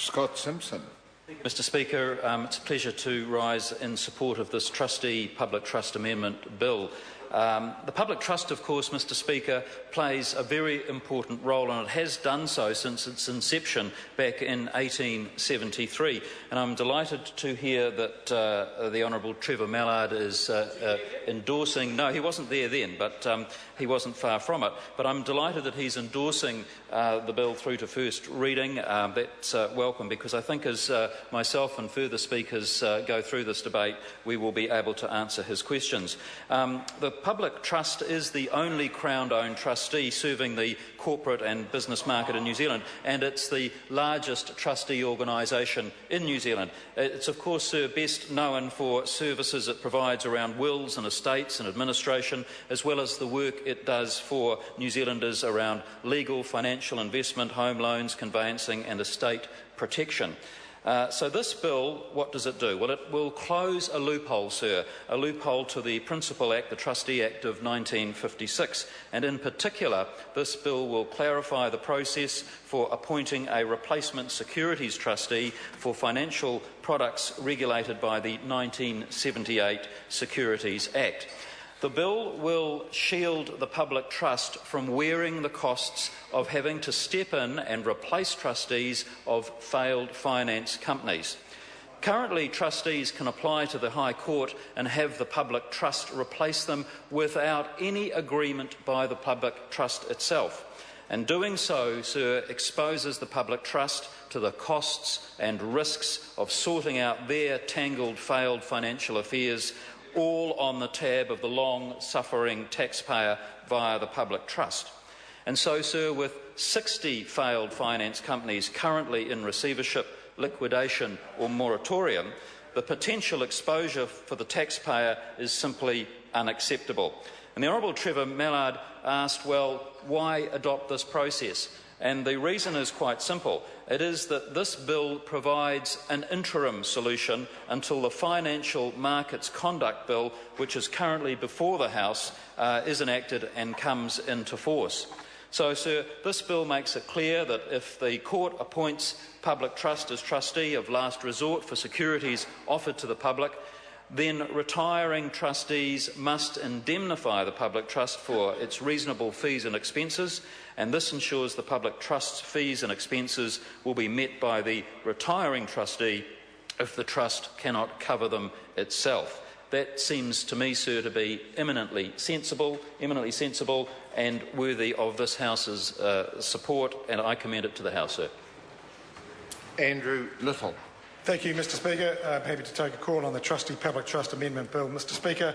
Scott Simpson. Mr Speaker, it's a pleasure to rise in support of this Trustee Public Trust Amendment Bill. The public trust, of course, Mr Speaker, plays a very important role, and it has done so since its inception back in 1873. And I'm delighted to hear that the Honourable Trevor Mallard is endorsing... No, he wasn't there then, but he wasn't far from it. But I'm delighted that he's endorsing the bill through to first reading. That's welcome, because I think as myself and further speakers go through this debate, we will be able to answer his questions. The public trust is the only Crown-owned trustee serving the corporate and business market in New Zealand, and it's the largest trustee organisation in New Zealand. It's of course best known for services it provides around wills and estates and administration, as well as the work it does for New Zealanders around legal, financial, investment, home loans, conveyancing and estate protection. So this bill, what does it do? Well, it will close a loophole, sir, a loophole to the Principal Act, the Trustee Act of 1956. And in particular, this bill will clarify the process for appointing a replacement securities trustee for financial products regulated by the 1978 Securities Act. The bill will shield the public trust from wearing the costs of having to step in and replace trustees of failed finance companies. Currently, trustees can apply to the High Court and have the public trust replace them without any agreement by the public trust itself. And doing so, sir, exposes the public trust to the costs and risks of sorting out their tangled, failed financial affairs, all on the tab of the long-suffering taxpayer via the public trust. And so, sir, with 60 failed finance companies currently in receivership, liquidation or moratorium, the potential exposure for the taxpayer is simply unacceptable. And the Honourable Trevor Mallard asked, well, why adopt this process? And the reason is quite simple. It is that this bill provides an interim solution until the Financial Markets Conduct Bill, which is currently before the House, is enacted and comes into force. So, sir, this bill makes it clear that if the Court appoints public trust as trustee of last resort for securities offered to the public, then retiring trustees must indemnify the public trust for its reasonable fees and expenses, and this ensures the public trust's fees and expenses will be met by the retiring trustee if the trust cannot cover them itself. That seems to me, sir, to be eminently sensible and worthy of this House's support, and I commend it to the House, sir. Andrew Little. Thank you, Mr Speaker. I'm happy to take a call on the Trustee Public Trust Amendment Bill. Mr Speaker,